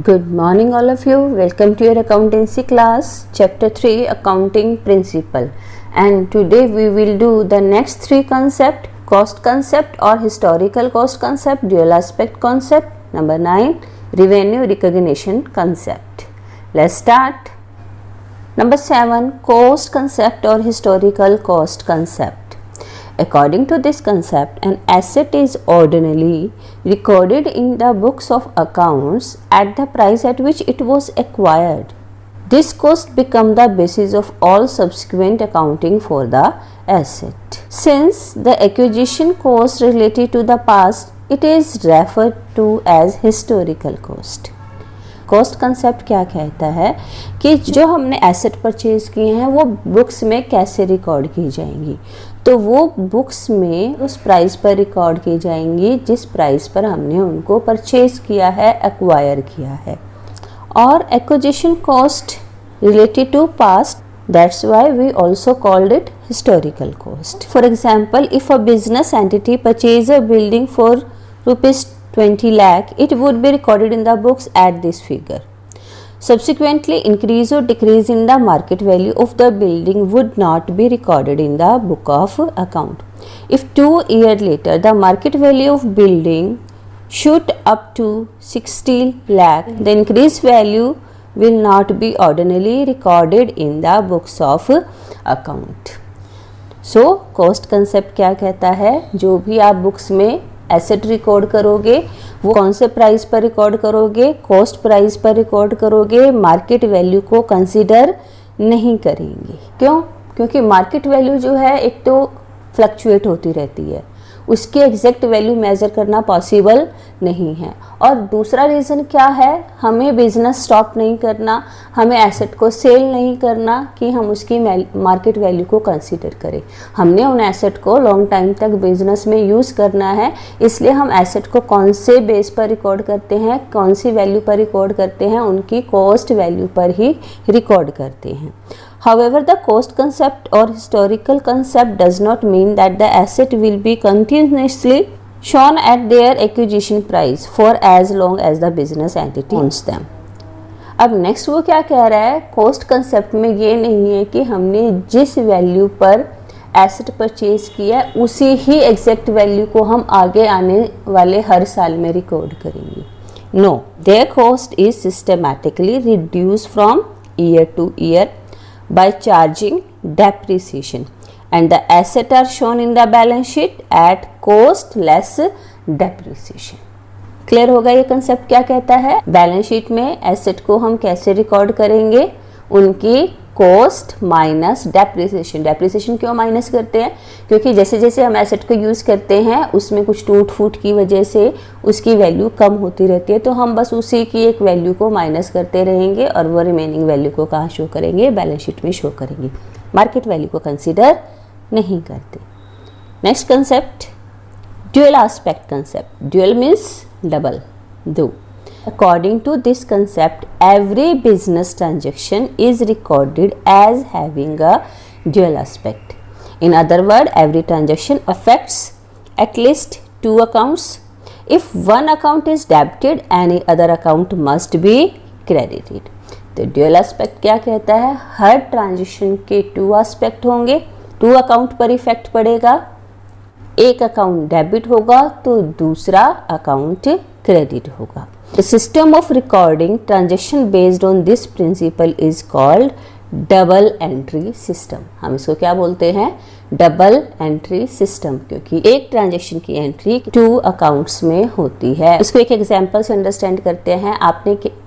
Good morning all of you. Welcome to your accountancy class, chapter 3, accounting principle. And today we will do the next three concept, cost concept or historical cost concept, dual aspect concept. Number 9, revenue recognition concept. Let's start. Number 7, cost concept or historical cost concept. According to this concept, an asset is ordinarily recorded in the books of accounts at the price at which it was acquired. This cost becomes the basis of all subsequent accounting for the asset. Since the acquisition cost related to the past, it is referred to as historical cost. Cost concept क्या कहता है कि जो हमने asset purchase किए हैं वो books में कैसे रिकॉर्ड की जाएंगी, तो वो बुक्स में उस प्राइस पर रिकॉर्ड की जाएंगी जिस प्राइस पर हमने उनको परचेज किया है, एक्वायर किया है. और acquisition cost related to past, that's why we also called it historical cost. For example, if a business entity purchase a building for rupees 20 lakh, it would be recorded in the books at this figure. Subsequently, increase or decrease in the market value of the building would not be recorded in the book of account. If 2 years later the market value of building shoot up to 60 lakh, the increased value will not be ordinarily recorded in the books of account. So, cost concept क्या कहता है, जो भी आप books में asset record करोगे वो कौन से प्राइस पर रिकॉर्ड करोगे, कॉस्ट प्राइस पर रिकॉर्ड करोगे, मार्केट वैल्यू को कंसीडर नहीं करेंगे. क्यों? क्योंकि मार्केट वैल्यू जो है एक तो फ्लक्चुएट होती रहती है, उसके एग्जैक्ट वैल्यू मेज़र करना पॉसिबल नहीं है. और दूसरा रीज़न क्या है, हमें बिजनेस स्टॉप नहीं करना, हमें एसेट को सेल नहीं करना कि हम उसकी मार्केट वैल्यू को कंसीडर करें. हमने उन एसेट को लॉन्ग टाइम तक बिजनेस में यूज़ करना है, इसलिए हम एसेट को कौन से बेस पर रिकॉर्ड करते हैं, कौन सी वैल्यू पर रिकॉर्ड करते हैं, उनकी कॉस्ट वैल्यू पर ही रिकॉर्ड करते हैं. However, the cost concept or historical concept does not mean that the asset will be continuously shown at their acquisition price for as long as the business entity owns them. अब next वो क्या कह रहा है, coast concept में ये नहीं है कि हमने जिस वैल्यू पर एसेट परचेज किया है उसी ही एग्जैक्ट वैल्यू को हम आगे आने वाले हर साल में रिकॉर्ड करेंगे. No, their cost is systematically reduce from year to year by charging depreciation and the assets are shown in the balance sheet at cost less depreciation. Clear होगा ये कंसेप्ट क्या कहता है. बैलेंस शीट में asset को हम कैसे record करेंगे, उनकी कॉस्ट माइनस डेप्रिसिएशन. डेप्रिसिएशन क्यों माइनस करते हैं, क्योंकि जैसे जैसे हम एसेट को यूज़ करते हैं उसमें कुछ टूट फूट की वजह से उसकी वैल्यू कम होती रहती है, तो हम बस उसी की एक वैल्यू को माइनस करते रहेंगे और वो रिमेनिंग वैल्यू को कहाँ शो करेंगे, बैलेंस शीट में शो करेंगे. मार्केट वैल्यू को कंसिडर नहीं करते. Next concept, dual aspect concept. Dual means double, दो. According to this concept, every business transaction is recorded as having a dual aspect. In other words, every transaction affects at least two accounts. If one account is debited, any other account must be credited. तो dual aspect क्या कहता है, हर transaction के to aspect होंगे, to account पर effect पड़ेगा. एक account debit होगा तो दूसरा अकाउंट क्रेडिट होगा. The system of recording transaction based on this principle is called double entry system. हम इसको क्या बोलते हैं, डबल एंट्री सिस्टम, क्योंकि एक ट्रांजेक्शन की एंट्री टू अकाउंट्स में होती है. इसको एक एग्जांपल से अंडरस्टैंड करते हैं.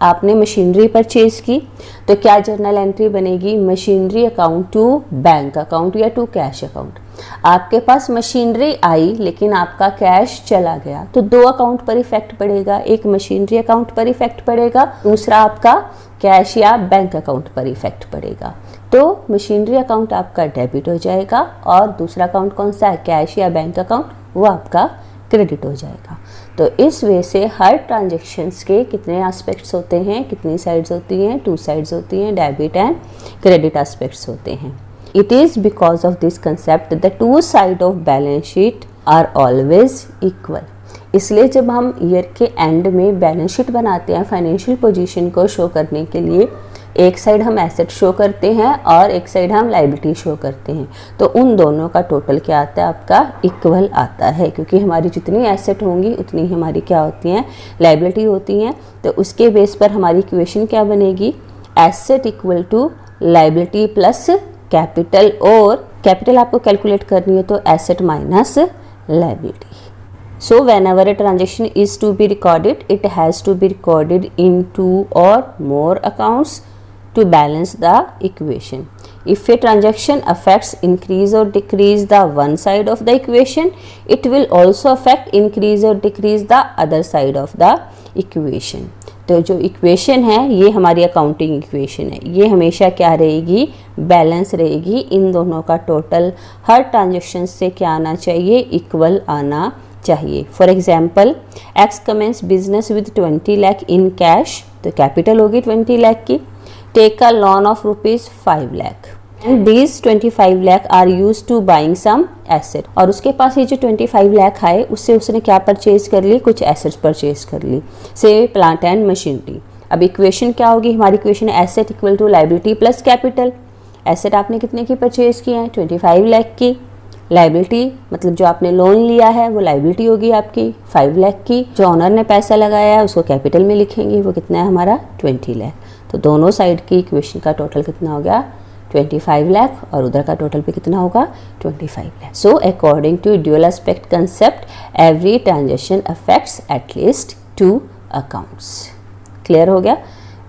आपने मशीनरी परचेज की तो क्या जर्नल एंट्री बनेगी, machinery account to bank account या टू कैश अकाउंट. आपके पास मशीनरी आई लेकिन आपका कैश चला गया तो दो अकाउंट पर इफेक्ट पड़ेगा, एक मशीनरी अकाउंट पर इफेक्ट पड़ेगा, दूसरा आपका कैश या बैंक अकाउंट पर इफेक्ट पड़ेगा. तो मशीनरी अकाउंट आपका डेबिट हो जाएगा और दूसरा अकाउंट कौन सा है, कैश या बैंक अकाउंट, वो आपका क्रेडिट हो जाएगा. तो इस वे से हर ट्रांजेक्शन्स के कितने एस्पेक्ट्स होते हैं, कितनी साइड्स होती हैं, टू साइड्स होती हैं, डेबिट एंड क्रेडिट एस्पेक्ट्स होते हैं. It is because of this concept that the two sides of balance sheet are always equal. इसलिए जब हम ईयर के एंड में बैलेंस शीट बनाते हैं फाइनेंशियल पोजीशन को शो करने के लिए, एक साइड हम एसेट शो करते हैं और एक साइड हम लायबिलिटी शो करते हैं, तो उन दोनों का टोटल क्या आता है, आपका इक्वल आता है, क्योंकि हमारी जितनी एसेट होंगी उतनी ही हमारी क्या होती हैं, लायबिलिटी होती हैं। तो उसके बेस पर हमारी इक्वेशन क्या बनेगी, asset equal to liability plus capital, और कैपिटल आपको कैलकुलेट करनी है तो asset minus liability. So whenever a transaction is to be recorded, it has to be recorded in 2 or more accounts to balance the equation. If a transaction affects increase or decrease the one side of the equation, it will also affect increase or decrease the other side of the equation. तो जो equation है ये हमारी accounting equation है, ये हमेशा क्या रहेगी, बैलेंस रहेगी। इन दोनों का टोटल हर ट्रांजेक्शन से क्या आना चाहिए, इक्वल आना चाहिए। For example, X commence business with 20 lakh in cash, तो कैपिटल होगी 20 लाख की। Take a loan of ₹5 lakh and these 25 lakh are use to buying some asset, और उसके पास ये जो 25 लाख आए उससे उसने क्या परचेज कर ली, कुछ एसेट्स परचेज कर ली, से प्लांट एंड मशीनरी। अब इक्वेशन क्या होगी, हमारी इक्वेशन है asset equal to liability plus capital. Asset आपने कितने की परचेज की है, 25 लाख की। लायबिलिटी मतलब जो आपने लोन लिया है वो लायबिलिटी होगी आपकी 5 लाख की। जो ऑनर ने पैसा लगाया है उसको कैपिटल में लिखेंगे, वो कितना है हमारा 20 लाख। तो दोनों साइड की इक्वेशन का टोटल कितना हो गया, 25 लाख, और उधर का टोटल भी कितना होगा, 25 lakh. So according to dual aspect concept every transaction affects at least 2 accounts. Clear हो गया।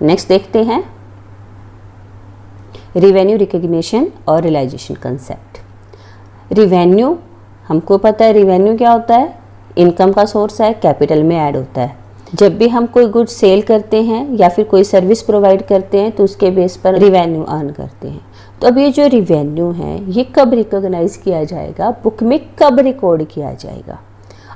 नेक्स्ट देखते हैं रिवेन्यू रिकग्निशन और रियलाइजेशन कंसेप्ट। रिवेन्यू हमको पता है, रिवेन्यू क्या होता है, इनकम का सोर्स है, कैपिटल में ऐड होता है। जब भी हम कोई गुड सेल करते हैं या फिर कोई सर्विस प्रोवाइड करते हैं तो उसके बेस पर रिवेन्यू अर्न करते हैं। तो अब ये जो रिवेन्यू है ये कब रिकॉग्नाइज किया जाएगा, बुक में कब रिकॉर्ड किया जाएगा।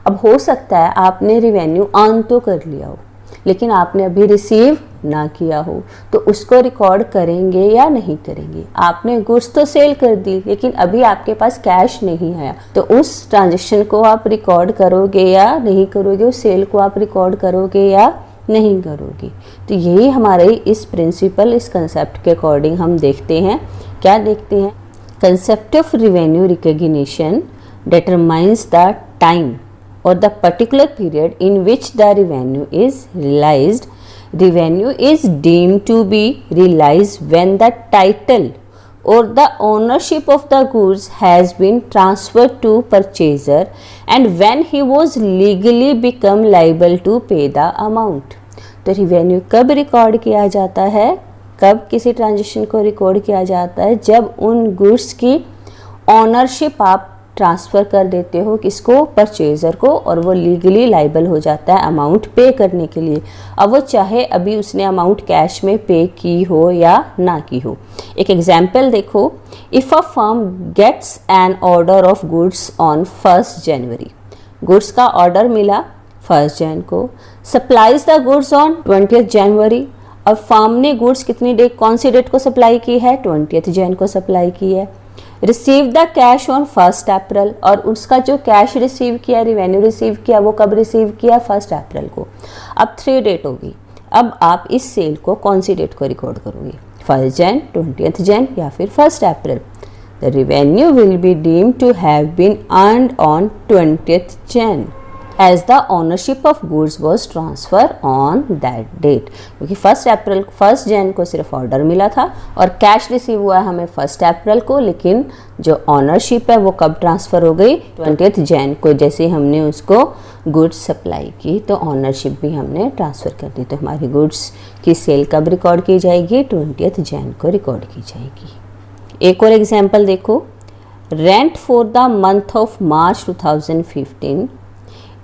अब हो सकता है आपने रिवेन्यू अर्न तो कर लिया हो लेकिन आपने अभी रिसीव ना किया हो, तो उसको रिकॉर्ड करेंगे या नहीं करेंगे। आपने गुड्स तो सेल कर दी लेकिन अभी आपके पास कैश नहीं आया, तो उस ट्रांजेक्शन को आप रिकॉर्ड करोगे या नहीं करोगे, उस सेल को आप रिकॉर्ड करोगे या नहीं करोगे। तो यही हमारे इस प्रिंसिपल, इस कंसेप्ट के अकॉर्डिंग हम देखते हैं। क्या देखते हैं, concept of revenue recognition determines the time or the particular period in which the revenue is realized. Revenue is deemed to be realized when the title or the ownership of the goods has been transferred to purchaser and when he was legally become liable to pay the amount. तो revenue कब record किया जाता है, कब किसी transaction को record किया जाता है, जब उन गुड्स की ऑनरशिप आप ट्रांसफ़र कर देते हो किसको, परचेज़र को, और वो लीगली लाइबल हो जाता है अमाउंट पे करने के लिए। अब वो चाहे अभी उसने अमाउंट कैश में पे की हो या ना की हो। एक एग्जांपल देखो, if a firm gets an order of goods on 1 January, goods का ऑर्डर मिला 1 जन को, supplies the goods on 20 January. अब फर्म ने गुड्स कितनी डेट, कौन सी डेट को सप्लाई की है, 20 जन को सप्लाई की है। रिसीव द कैश ऑन 1 अप्रैल, और उसका जो कैश रिसीव किया, रिवेन्यू रिसीव किया, वो कब रिसीव किया, 1 अप्रैल को। अब 3 डेट होगी। अब आप इस सेल को कौन सी डेट को रिकॉर्ड करोगे, 1 जन, 20 जन या फिर 1 अप्रैल। The revenue will be deemed to have been earned on 20 Jan as the ownership of goods was transferred on that date। क्योंकि 1 अप्रैल 1 जन को सिर्फ ऑर्डर मिला था और कैश रिसीव हुआ है हमें 1 अप्रैल को, लेकिन जो ऑनरशिप है वो कब ट्रांसफ़र हो गई, 20 जन को। जैसे हमने उसको गुड्स सप्लाई की तो ऑनरशिप भी हमने ट्रांसफ़र कर दी। तो हमारी गुड्स की सेल कब रिकॉर्ड की जाएगी, 20 जन को रिकॉर्ड की जाएगी। एक और एग्जाम्पल देखो, rent for the month of March 2015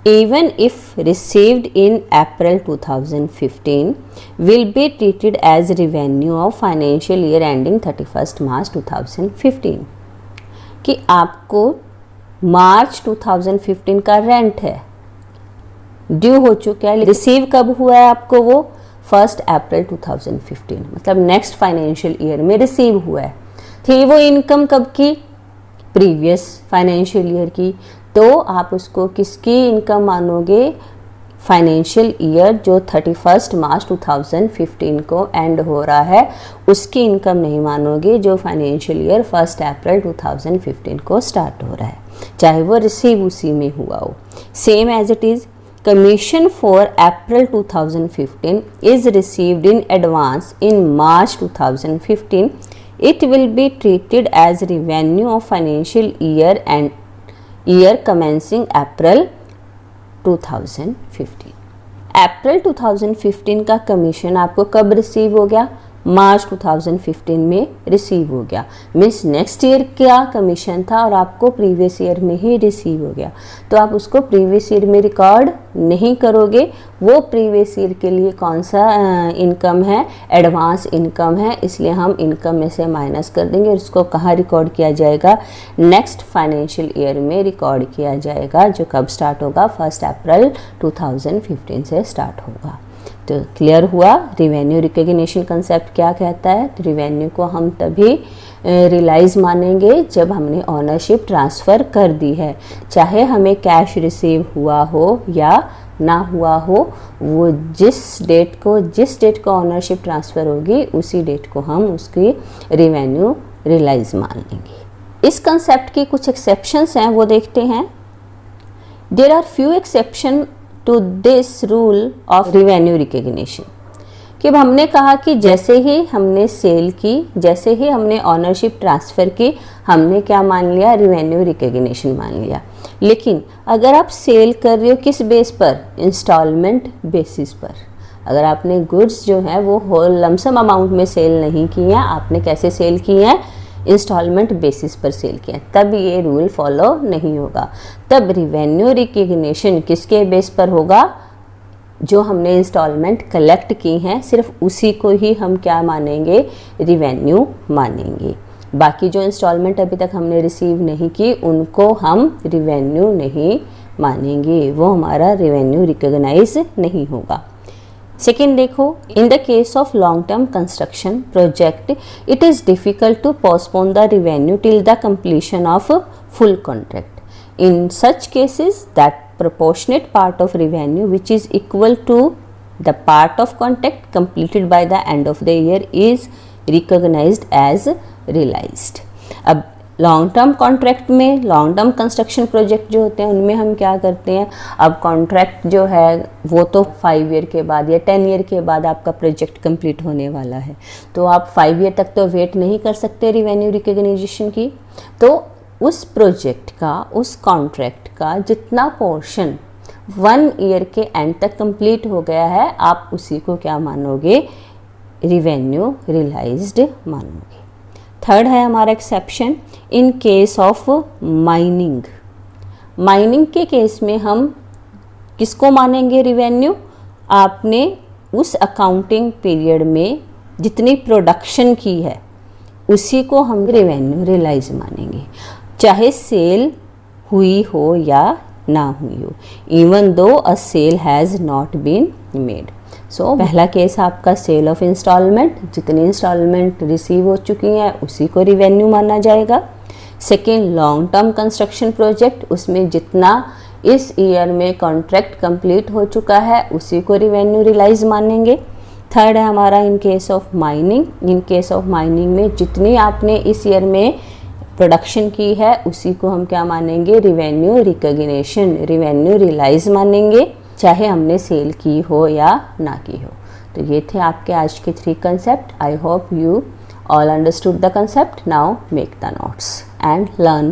even if received in April 2015 will be treated as revenue of financial year ending 31st March 2015। कि आपको मार्च 2015 का रेंट है, ड्यू हो चुका है, रिसीव कब हुआ है आपको, वो 1 अप्रैल 2015, मतलब नेक्स्ट फाइनेंशियल ईयर में रिसीव हुआ है। थी वो इनकम कब की, प्रीवियस फाइनेंशियल ईयर की। तो आप उसको किसकी इनकम मानोगे? फाइनेंशियल ईयर जो 31 मार्च 2015 को एंड हो रहा है उसकी इनकम नहीं मानोगे, जो फाइनेंशियल ईयर 1 अप्रैल 2015 को स्टार्ट हो रहा है, चाहे वो रिसीव उसी में हुआ हो। Same as it is, commission for April 2015 is received in advance in March 2015. It will be treated as revenue of financial year and year commencing April 2015. अप्रैल 2015 का कमीशन आपको कब रिसीव हो गया? मार्च 2015 में रिसीव हो गया। मीन्स नेक्स्ट ईयर क्या commission था और आपको प्रीवियस ईयर में ही रिसीव हो गया, तो आप उसको प्रीवियस ईयर में रिकॉर्ड नहीं करोगे। वो प्रीवियस ईयर के लिए कौन सा इनकम है? एडवांस इनकम है, इसलिए हम इनकम में से माइनस कर देंगे और उसको कहाँ रिकॉर्ड किया जाएगा? नेक्स्ट फाइनेंशियल ईयर में रिकॉर्ड किया जाएगा, जो कब स्टार्ट होगा? 1 अप्रैल 2015 से स्टार्ट होगा। तो क्लियर हुआ रिवेन्यू रिकॉग्निशन कंसेप्ट क्या कहता है? रिवेन्यू को हम तभी रियलाइज मानेंगे जब हमने ओनरशिप ट्रांसफ़र कर दी है, चाहे हमें कैश रिसीव हुआ हो या ना हुआ हो। वो जिस डेट को ओनरशिप ट्रांसफ़र होगी उसी डेट को हम उसकी रिवेन्यू रियलाइज मान लेंगे। इस कंसेप्ट की कुछ एक्सेप्शंस हैं, वो देखते हैं। There are few exception to this rule of revenue recognition, कि हमने कहा कि जैसे ही हमने सेल की, जैसे ही हमने ओनरशिप ट्रांसफ़र की, हमने क्या मान लिया? रिवेन्यू रिकॉग्निशन मान लिया। लेकिन अगर आप सेल कर रहे हो किस बेस पर? इंस्टॉलमेंट बेसिस पर। अगर आपने गुड्स जो है वो होल लमसम अमाउंट में सेल नहीं की हैं, आपने कैसे सेल की हैं? इंस्टॉलमेंट बेसिस पर सेल किया, तब ये रूल फॉलो नहीं होगा। तब रिवेन्यू रिकॉग्निशन किसके बेस पर होगा? जो हमने इंस्टॉलमेंट कलेक्ट की हैं सिर्फ उसी को ही हम क्या मानेंगे? रिवेन्यू मानेंगे। बाकी जो इंस्टॉलमेंट अभी तक हमने रिसीव नहीं की उनको हम रिवेन्यू नहीं मानेंगे, वो हमारा रिवेन्यू रिकॉग्नाइज नहीं होगा। सेकेंड देखो, in the case of long term construction project it is difficult to postpone the revenue till the completion of full contract. In such cases that proportionate part of revenue which is equal to the part of contract completed by the end of the year is recognized as realized। अब long term contract में, long term construction project जो होते हैं उनमें हम क्या करते हैं? अब कॉन्ट्रैक्ट जो है वो तो 5 ईयर के बाद या 10 ईयर के बाद आपका प्रोजेक्ट कंप्लीट होने वाला है, तो आप 5 ईयर तक तो वेट नहीं कर सकते रिवेन्यू रिकॉग्निशन की। तो उस प्रोजेक्ट का, उस कॉन्ट्रैक्ट का जितना पोर्शन 1 ईयर के एंड तक कंप्लीट हो गया है, आप उसी को क्या मानोगे? रिवेन्यू रियलाइज्ड मानोगे। थर्ड है हमारा exception, in case of mining. Mining के केस में हम किसको मानेंगे रिवेन्यू? आपने उस अकाउंटिंग पीरियड में जितनी प्रोडक्शन की है उसी को हम रिवेन्यू रियलाइज मानेंगे, चाहे सेल हुई हो या ना हुई हो, even though a sale has not been made. So पहला केस आपका सेल ऑफ इंस्टॉलमेंट, जितनी इंस्टॉलमेंट रिसीव हो चुकी हैं उसी को रिवेन्यू माना जाएगा। Second, long term construction project, उसमें जितना इस ईयर में कॉन्ट्रैक्ट कंप्लीट हो चुका है उसी को रिवेन्यू रियलाइज मानेंगे। थर्ड है हमारा in case of mining. In case of mining में जितनी आपने इस ईयर में प्रोडक्शन की है उसी को हम क्या मानेंगे? रिवेन्यू रिकॉग्निशन, रिवेन्यू रियलाइज मानेंगे, चाहे हमने सेल की हो या ना की हो। तो ये थे आपके आज के 3 concept. I hope you all understood the concept. Now make the notes and learn.